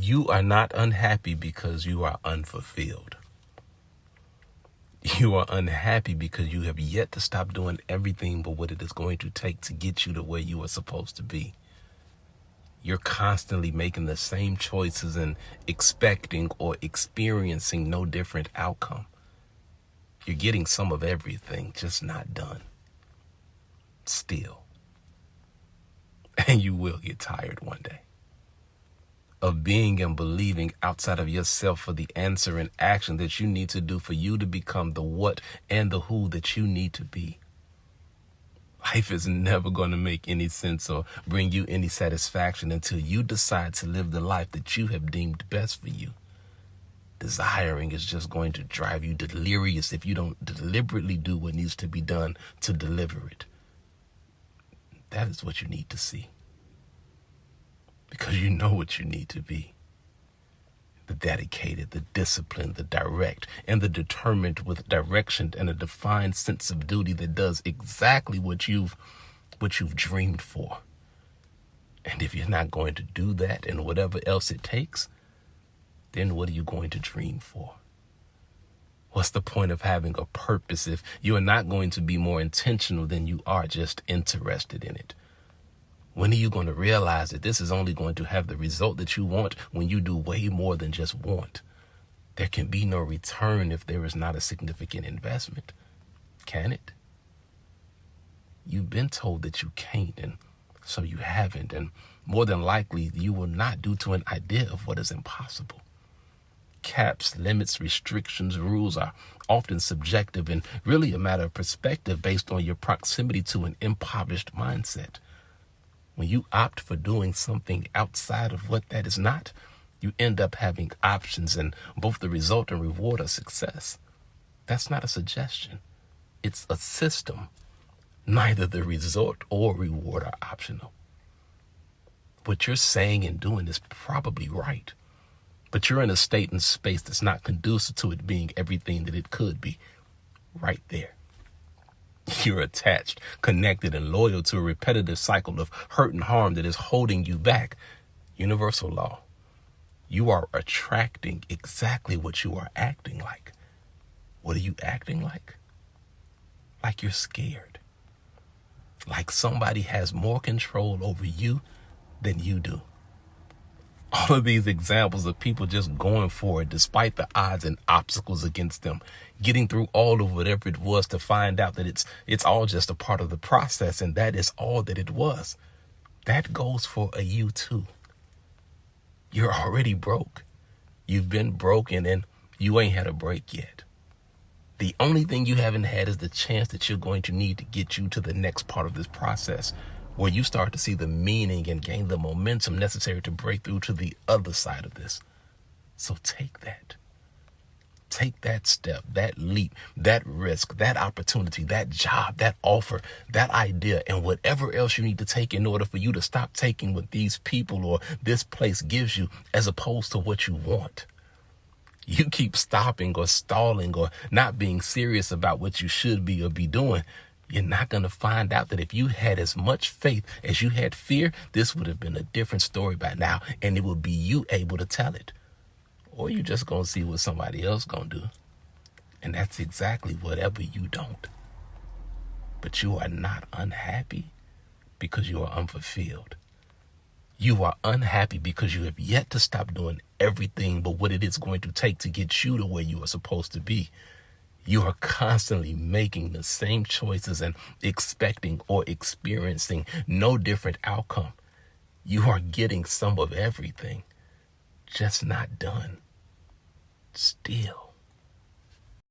You are not unhappy because you are unfulfilled. You are unhappy because you have yet to stop doing everything but what it is going to take to get you to where you are supposed to be. You're constantly making the same choices and expecting or experiencing no different outcome. You're getting some of everything, just not done. Still. And you will get tired one day of being and believing outside of yourself for the answer and action that you need to do for you to become the what and the who that you need to be. Life is never going to make any sense or bring you any satisfaction until you decide to live the life that you have deemed best for you. Desiring is just going to drive you delirious if you don't deliberately do what needs to be done to deliver it. That is what you need to see. Because you know what you need to be. The dedicated, the disciplined, the direct, and the determined with direction and a defined sense of duty that does exactly what you've dreamed for. And if you're not going to do that and whatever else it takes, then what are you going to dream for? What's the point of having a purpose if you are not going to be more intentional than you are just interested in it? When are you going to realize that this is only going to have the result that you want when you do way more than just want? There can be no return if there is not a significant investment. Can it? You've been told that you can't, and so you haven't, and more than likely you will not due to an idea of what is impossible. Caps, limits, restrictions, rules are often subjective and really a matter of perspective based on your proximity to an impoverished mindset. When you opt for doing something outside of what that is not, you end up having options and both the result and reward are success. That's not a suggestion. It's a system. Neither the result or reward are optional. What you're saying and doing is probably right, but you're in a state and space that's not conducive to it being everything that it could be right there. You're attached, connected, and loyal to a repetitive cycle of hurt and harm that is holding you back. Universal law. You are attracting exactly what you are acting like. What are you acting like? Like you're scared. Like somebody has more control over you than you do. All of these examples of people just going for it despite the odds and obstacles against them, getting through all of whatever it was to find out that it's all just a part of the process, and that is all that it was. That goes for a you too. You're already broke. You've been broken and you ain't had a break yet. The only thing you haven't had is the chance that you're going to need to get you to the next part of this process, where you start to see the meaning and gain the momentum necessary to break through to the other side of this. So take that. Take that step, that leap, that risk, that opportunity, that job, that offer, that idea, and whatever else you need to take in order for you to stop taking what these people or this place gives you as opposed to what you want. You keep stopping or stalling or not being serious about what you should be or be doing. You're not going to find out that if you had as much faith as you had fear, this would have been a different story by now, and it would be you able to tell it. Or you're just going to see what somebody else going to do. And that's exactly whatever you don't. But you are not unhappy because you are unfulfilled. You are unhappy because you have yet to stop doing everything but what it is going to take to get you to where you are supposed to be. You are constantly making the same choices and expecting or experiencing no different outcome. You are getting some of everything, just not done. Still.